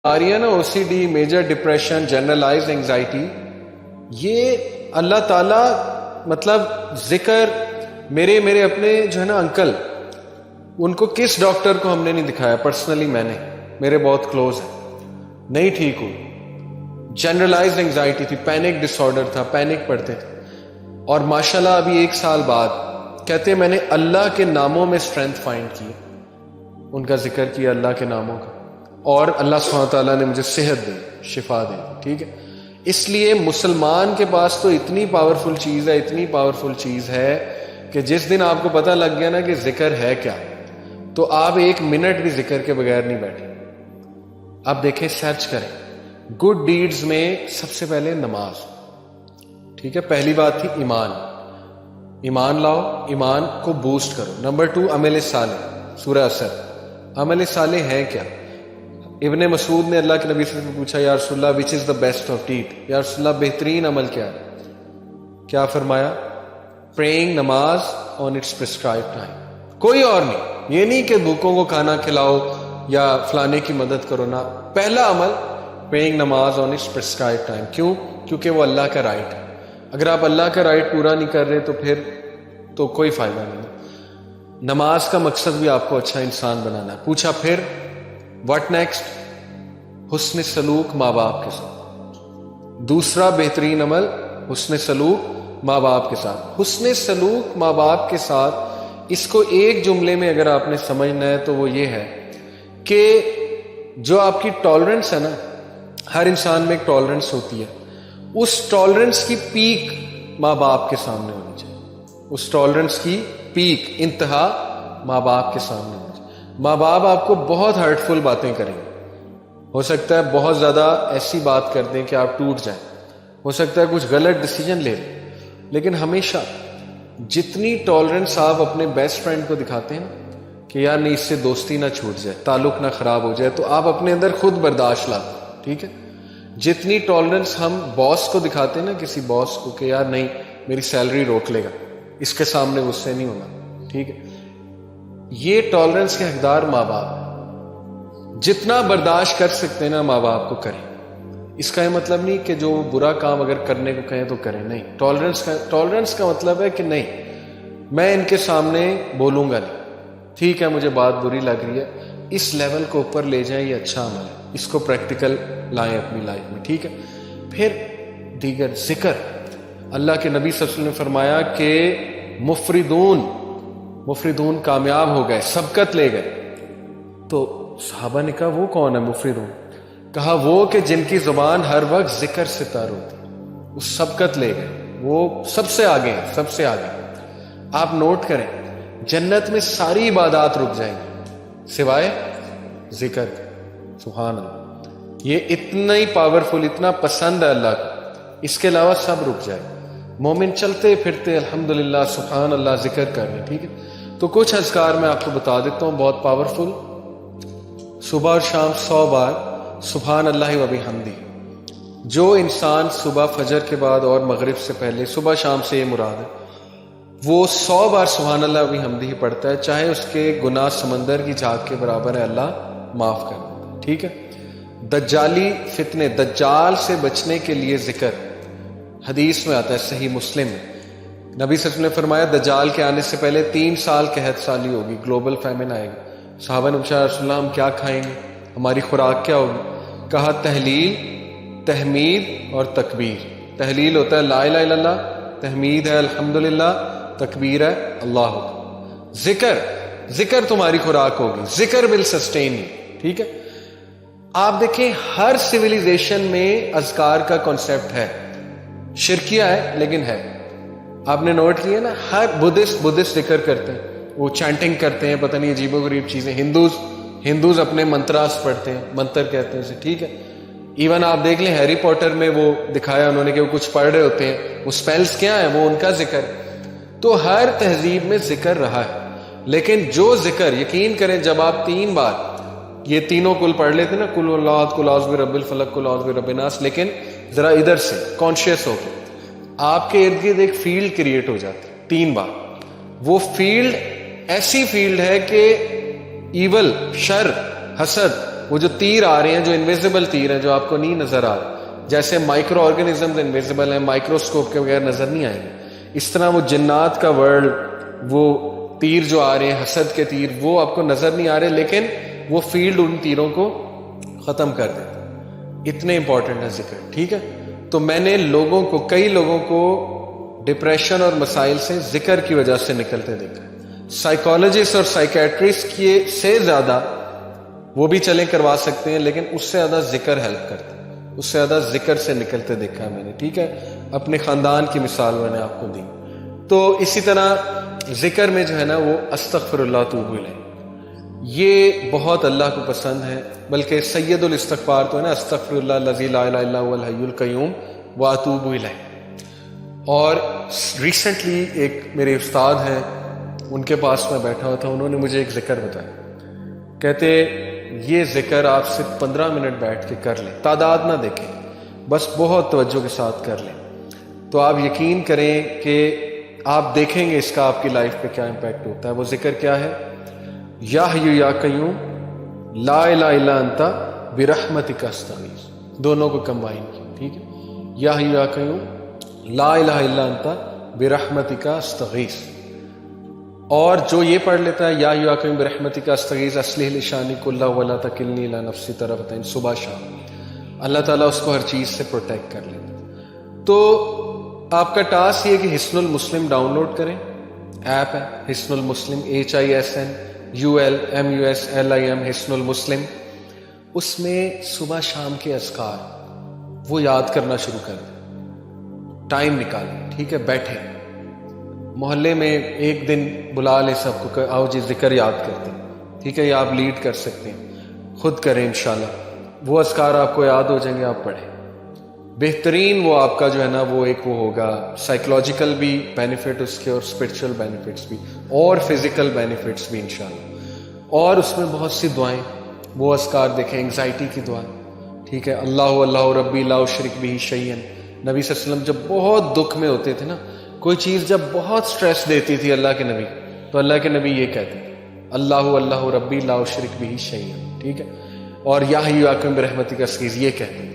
آ رہی ہے نا O C D, major depression, generalize anxiety, یہ اللہ تعالیٰ مطلب ذکر میرے اپنے جو ہے نا انکل، ان کو کس ڈاکٹر کو ہم نے نہیں دکھایا، پرسنلی میں نے، میرے بہت کلوز ہیں، نہیں ٹھیک ہوئی، جنرلائز اینگزائٹی تھی، پینک ڈس آرڈر تھا، پینک پڑتے تھے، اور ماشاءاللہ ابھی 1 سال بعد کہتے ہیں میں نے اللہ کے ناموں میں اسٹرینتھ فائنڈ کی، ان کا ذکر کیا اللہ کے ناموں کا، اور اللہ سبحانہ تعالیٰ نے مجھے صحت دی، شفا دی، ٹھیک ہے۔ اس لیے مسلمان کے پاس تو اتنی پاورفل چیز ہے، اتنی پاورفل چیز ہے کہ جس دن آپ کو پتہ لگ گیا نا کہ ذکر ہے کیا، تو آپ 1 منٹ بھی ذکر کے بغیر نہیں بیٹھے۔ آپ دیکھیں، سرچ کریں، گڈ ڈیڈز میں سب سے پہلے نماز، ٹھیک ہے، پہلی بات تھی ایمان، ایمان لاؤ، ایمان کو بوسٹ کرو۔ نمبر 2 عمل صالح، سورہ اثر، عمل صالح ہے کیا؟ ابن مسعود نے اللہ کے نبی سے پوچھا، یا رسول اللہ وچ از دا بیسٹ آف ڈیڈ، یا رسول اللہ بہترین عمل کیا ہے؟ کیا فرمایا؟ پریئنگ، نماز آن اٹس پرسکرائبڈ ٹائم، کوئی اور نہیں، یہ نہیں کہ بھوکوں کو کھانا کھلاؤ یا فلانے کی مدد کرو، نہ، پہلا عمل پریئنگ نماز آن اٹس پرسکرائبڈ ٹائم۔ کیوں؟ کیونکہ وہ اللہ کا رائٹ ہے، اگر آپ اللہ کا رائٹ پورا نہیں کر رہے تو پھر تو کوئی فائدہ نہیں۔ نماز کا مقصد بھی آپ کو اچھا انسان بنانا ہے۔ پوچھا پھر واٹ نیکسٹ؟ حسن سلوک ماں باپ کے ساتھ، دوسرا بہترین عمل حسن سلوک ماں باپ کے ساتھ۔ حسن سلوک ماں باپ کے ساتھ، اس کو ایک جملے میں اگر آپ نے سمجھنا ہے تو وہ یہ ہے کہ جو آپ کی ٹالرنس ہے نا، ہر انسان میں ایک ٹالرنس ہوتی ہے، اس ٹالرنس کی پیک ماں باپ کے سامنے ہونی چاہیے، اس ٹالرنس کی پیک، انتہا ماں باپ کے سامنے ہونی چاہیے۔ ماں باپ آپ کو بہت ہرٹفل باتیں کریں گے، ہو سکتا ہے بہت زیادہ ایسی بات کر دیں کہ آپ ٹوٹ جائیں، ہو سکتا ہے کچھ غلط ڈیسیجن لے لیں، لیکن ہمیشہ جتنی ٹالرنس آپ اپنے بیسٹ فرینڈ کو دکھاتے ہیں کہ یار نہیں، اس سے دوستی نہ چھوٹ جائے، تعلق نہ خراب ہو جائے، تو آپ اپنے اندر خود برداشت لاتے ہیں، ٹھیک ہے۔ جتنی ٹالرنس ہم باس کو دکھاتے ہیں نا، کسی باس کو، کہ یار نہیں میری سیلری روک لے گا، اس کے سامنے غصے نہیں ہونا، ٹھیک ہے، یہ ٹالرنس کے حقدار ماں باپ ہیں۔ جتنا برداشت کر سکتے ہیں نا ماں باپ کو کریں، اس کا یہ مطلب نہیں کہ جو برا کام اگر کرنے کو کہیں تو کریں، نہیں، ٹالرنس کا مطلب ہے کہ نہیں، میں ان کے سامنے بولوں گا نہیں، ٹھیک ہے، مجھے بات بری لگ رہی ہے، اس لیول کو اوپر لے جائیں، یہ اچھا عمل ہے، اس کو پریکٹیکل لائیں اپنی لائف میں، ٹھیک ہے۔ پھر دیگر ذکر، اللہ کے نبی صلی اللہ علیہ وسلم نے فرمایا کہ مفردون کامیاب ہو گئے، سبقت لے گئے۔ تو صحابہ نے کہا وہ کون ہے مفردون؟ کہا وہ کہ جن کی زبان ہر وقت ذکر سے تر ہوتی، وہ سبقت لے گئے، وہ سب سے آگے ہیں، سب سے آگے۔ آپ نوٹ کریں، جنت میں ساری عبادات رک جائیں گی سوائے ذکر کے، سبحان اللہ، یہ اتنا ہی پاورفل، اتنا پسند ہے اللہ کو، اس کے علاوہ سب رک جائے۔ مومن چلتے پھرتے الحمدللہ سبحان اللہ ذکر کر رہے ہیں، ٹھیک ہے۔ تو کچھ اذکار میں آپ کو بتا دیتا ہوں، بہت پاورفل، صبح اور شام 100 بار سبحان اللہ و بحمدہ۔ جو انسان صبح فجر کے بعد اور مغرب سے پہلے، صبح شام سے یہ مراد ہے، وہ 100 بار سبحان اللہ و بحمدہ ہی پڑھتا ہے، چاہے اس کے گناہ سمندر کی جھاگ کے برابر ہے، اللہ معاف کر دیتا ہے، ٹھیک ہے۔ دجالی فتنے، دجال سے بچنے کے لیے ذکر، حدیث میں آتا ہے صحیح مسلم میں، نبی صلی اللہ علیہ وسلم نے فرمایا دجال کے آنے سے پہلے 3 سال قحط سالی ہوگی، گلوبل فیمن آئے گا۔ صحابہ نے پوچھا رسول اللہ ہم کیا کھائیں گے، ہماری خوراک کیا ہوگی؟ کہا تحلیل، تحمید اور تکبیر۔ تحلیل ہوتا ہے لا الہ الا اللہ، تحمید ہے الحمدللہ، تکبیر ہے اللہ اکبر۔ ذکر تمہاری خوراک ہوگی، ذکر ول سسٹین یو، ٹھیک ہے۔ آپ دیکھیں ہر سویلائزیشن میں اذکار کا کانسیپٹ ہے، شرکیہ ہے لیکن ہے، آپ نے نوٹ کیا نا، ہر بدھسٹ ذکر کرتے ہیں، وہ چینٹنگ کرتے ہیں، پتہ نہیں عجیب و غریب چیزیں، ہندوز اپنے منتراس پڑھتے ہیں، منتر کہتے ہیں اسے، ٹھیک ہے۔ ایون آپ دیکھ لیں ہیری پوٹر میں وہ دکھایا انہوں نے کہ وہ کچھ پڑھ رہے ہوتے ہیں، وہ سپیلز کیا ہیں، وہ ان کا ذکر ہے۔ تو ہر تہذیب میں ذکر رہا ہے، لیکن جو ذکر، یقین کریں جب آپ 3 بار یہ تینوں کل پڑھ لیتے نا، کل اللہ، کل اعوذ برب الفلق، کل اعوذ برب الناس، لیکن ذرا ادھر سے کانشیس ہو کے آپ کے ارد گرد ایک فیلڈ کریٹ ہو جاتی 3 بار، وہ فیلڈ ایسی فیلڈ ہے کہ ایول، شر، حسد، وہ جو تیر آ رہے ہیں، جو انویزیبل تیر ہیں، جو آپ کو نہیں نظر آ رہے، جیسے مائکرو آرگنزمز انویزیبل ہیں، مائکروسکوپ کے بغیر نظر نہیں آئیں گے، اس طرح وہ جنات کا ورلڈ، وہ تیر جو آ رہے ہیں، حسد کے تیر، وہ آپ کو نظر نہیں آ رہے، لیکن وہ فیلڈ ان تیروں کو ختم کر دیتا. اتنے امپورٹنٹ ہے ذکر. ٹھیک ہے، تو میں نے لوگوں کو، کئی لوگوں کو ڈپریشن اور مسائل سے ذکر کی وجہ سے نکلتے دیکھا. سائیکالوجسٹ اور سائیکیٹرسٹ کی سے زیادہ وہ بھی چلیں کروا سکتے ہیں، لیکن اس سے زیادہ ذکر ہیلپ کرتا ہے، اس سے زیادہ ذکر سے نکلتے دیکھا ہے میں نے. ٹھیک ہے، اپنے خاندان کی مثال میں نے آپ کو دی. تو اسی طرح ذکر میں جو ہے نا وہ استغفر اللہ توب الیہ، یہ بہت اللہ کو پسند ہے. بلکہ سید الاستغفار تو ہے نا، استغفر اللہ الذی لا الہ الا هو الحی القیوم واتوب الیہ. اور ریسنٹلی ایک میرے استاد ہیں، ان کے پاس میں بیٹھا ہوا تھا، انہوں نے مجھے ایک ذکر بتایا. کہتے یہ ذکر آپ صرف 15 منٹ بیٹھ کے کر لیں، تعداد نہ دیکھیں، بس بہت توجہ کے ساتھ کر لیں، تو آپ یقین کریں کہ آپ دیکھیں گے اس کا آپ کی لائف پہ کیا امپیکٹ ہوتا ہے. وہ ذکر کیا ہے؟ یا حی یا قیوم لا الہ الا انت برحمتک استغیث. دونوں کو کمبائن کیا. ٹھیک ہے، یا حی یا قیوم لا الہ الا انت برحمتک استغیث. اور جو یہ پڑھ لیتا ہے یا حی یا قیوم برحمتک استغیث اصلح لی شانی کلہ ولا تکلنی الی نفسی طرفۃ عین، صبح شام، اللہ تعالیٰ اس کو ہر چیز سے پروٹیکٹ کر لیتا. تو آپ کا ٹاسک یہ کہ حصن المسلم ڈاؤن لوڈ کریں. ایپ ہے حصن المسلم، HISNULMUSLIM، حصن المسلم. اس میں صبح شام کے اذکار وہ یاد کرنا شروع کر دیں. ٹائم نکالیں. ٹھیک ہے، بیٹھیں، محلے میں ایک دن بلا لیں سب کو کہ آؤ جی ذکر یاد کرتے ہیں. ٹھیک ہے، یا آپ لیڈ کر سکتے ہیں، خود کریں انشاءاللہ. وہ اذکار آپ کو یاد ہو جائیں گے، آپ پڑھیں. بہترین وہ آپ کا جو ہے نا وہ ایک وہ ہوگا، سائیکولوجیکل بھی بینیفٹ اس کے، اور اسپرچل بینیفٹس بھی، اور فزیکل بینیفٹس بھی انشاءاللہ. اور اس میں بہت سی دعائیں، وہ اذکار دیکھیں. انگزائٹی کی دعا، ٹھیک ہے، اللہ ربی لا اشرک بہ شیئا. نبی صلی اللہ علیہ وسلم جب بہت دکھ میں ہوتے تھے نا، کوئی چیز جب بہت سٹریس دیتی تھی اللہ کے نبی، تو اللہ کے نبی یہ کہتے ہیں اللہ ربی لا اشرک بہ شیئا. ٹھیک ہے، اور یا حی یا قیوم برحمتک استغیث یہ کہتے ہیں.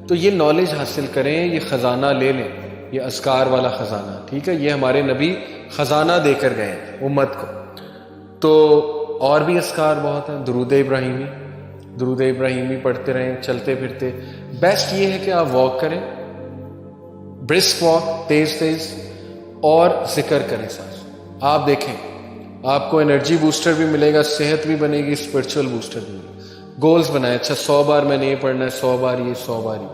تو یہ نالج حاصل کریں، یہ خزانہ لے لیں، یہ اذکار والا خزانہ. ٹھیک ہے، یہ ہمارے نبی خزانہ دے کر گئے ہیں امت کو. تو اور بھی اذکار بہت ہیں. درود ابراہیمی پڑھتے رہیں چلتے پھرتے. بیسٹ یہ ہے کہ آپ واک کریں، برسک واک، تیز، اور ذکر کریں ساتھ. آپ دیکھیں آپ کو انرجی بوسٹر بھی ملے گا، صحت بھی بنے گی، اسپرچل بوسٹر بھی ملے گا. گولز بنائیں، اچھا 100 بار میں نے یہ پڑھنا ہے، 100 بار یہ، 100 بار یہ.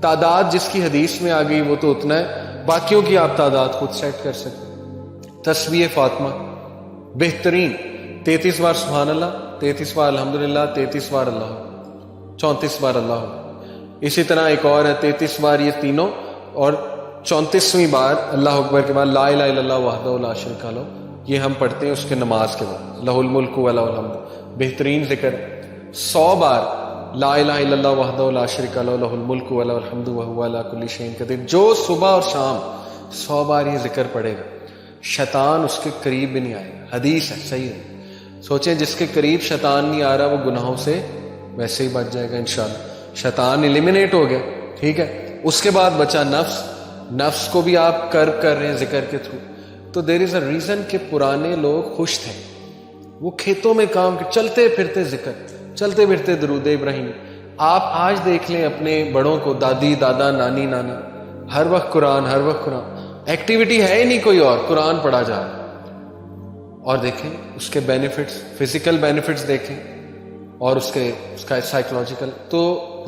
تعداد جس کی حدیث میں آ گئی وہ تو اتنا ہے، باقیوں کی آپ تعداد خود سیٹ کر سکتے. تسبیح فاطمہ بہترین، 33 بار سبحان اللہ، 33 بار الحمدللہ، 33 بار اللہ، 34 بار اللہ. اسی طرح ایک اور ہے 33 بار یہ تینوں، اور 34ویں بار اللہ اکبر کے بعد لا الہ الا اللہ وحدہ لا شریک لہ. یہ ہم پڑھتے ہیں اس کے نماز کے بعد، لہ الملک و لہ الحمد. بہترین ذکر. 100 بار لا الہ الا اللہ وحدہ لا شریک لہ لہ الملک و لہ الحمد وہو علی کل شیء قدیر. جو صبح اور شام 100 بار یہ ذکر پڑھے گا، شیطان اس کے قریب بھی نہیں آئے گا. حدیث ہے، صحیح ہے. سوچیں جس کے قریب شیطان نہیں آ رہا وہ گناہوں سے ویسے ہی بچ جائے گا انشاءاللہ. شیطان ایلیمینیٹ ہو گیا. ٹھیک ہے، اس کے بعد بچا نفس کو بھی آپ کر رہے ہیں ذکر کے تھرو. تو دیر از اے ریزن کہ پرانے لوگ خوش تھے، وہ کھیتوں میں کام کے چلتے پھرتے ذکر، چلتے پھرتے درود ابراہیم. آپ آج دیکھ لیں اپنے بڑوں کو، دادی دادا نانی نانا، ہر وقت قرآن، ہر وقت قرآن. ایکٹیویٹی ہے ہی نہیں کوئی اور، قرآن پڑھا جا رہا. اور دیکھیں اس کے بینیفٹس، فزیکل بینیفٹس دیکھیں، اور اس کا سائیکولوجیکل. تو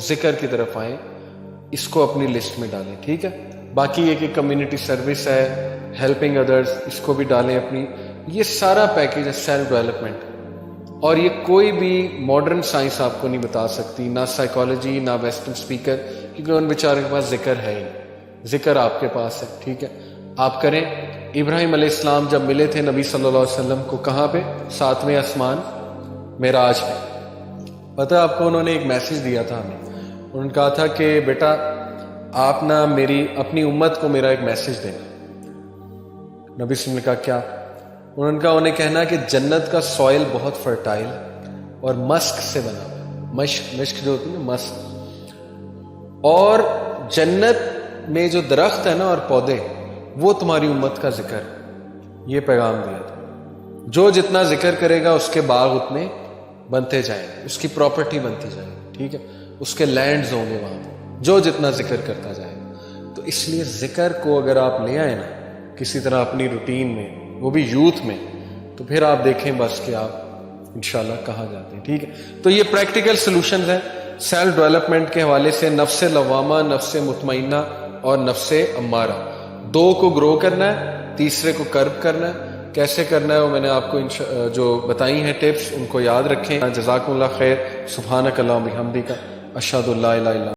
ذکر کی طرف آئیں، اس کو اپنی لسٹ میں ڈالیں. ٹھیک ہے، باقی یہ کہ کمیونٹی سروس ہے، ہیلپنگ ادرس، اس کو بھی ڈالیں اپنی. یہ سارا پیکیج ہے سیلف ڈیولپمنٹ. اور یہ کوئی بھی ماڈرن سائنس آپ کو نہیں بتا سکتی، نہ سائیکالوجی، نہ ویسٹرن اسپیکر، کیونکہ ان بیچارے کے پاس ذکر ہے ہی نہیں. ذکر آپ کے پاس ہے. ٹھیک ہے، آپ کریں. ابراہیم علیہ السلام جب ملے تھے نبی صلی اللہ علیہ وسلم کو، کہاں پہ؟ 7ویں آسمان، معراج پہ. پتہ آپ کو انہوں نے ایک میسج دیا تھا ہمیں. انہوں نے کہا تھا کہ بیٹا آپ نہ اپنی امت کو میرا ایک میسج دینا. نبی صلی اللہ علیہ وسلم نے کہا کیا؟ انہوں نے کہا انہیں کہنا کہ جنت کا سوئل بہت فرٹائل اور مسک سے بنا ہوا ہے. مشق جو ہوتی ہے مست. اور جنت میں جو درخت ہے نا اور پودے وہ تمہاری امت کا ذکر. یہ پیغام دیا تھا. جو جتنا ذکر کرے گا اس کے باغ اتنے بنتے جائیں گے, اس کی پراپرٹی بنتی جائے گی. ٹھیک ہے, اس کے لینڈز ہوں گے وہاں پہ جو جتنا ذکر کرتا جائے گا. تو اس لیے ذکر کو اگر آپ لے آئے نا کسی طرح اپنی روٹین میں, وہ بھی یوتھ میں, تو پھر آپ دیکھیں بس کہ آپ انشاءاللہ کہاں جاتے ہیں. ٹھیک ہے, تو یہ پریکٹیکل سلوشنز ہیں سیلف ڈیولپمنٹ کے حوالے سے. نفس لوامہ, نفس مطمئنہ اور نفس امارہ, دو کو گرو کرنا ہے, تیسرے کو کرب کرنا ہے. کیسے کرنا ہے وہ میں نے آپ کو جو بتائی ہیں ٹپس, ان کو یاد رکھیں. جزاکم اللہ خیر. سبحانک اللہم بحمدک, اشہد ان لا الہ الا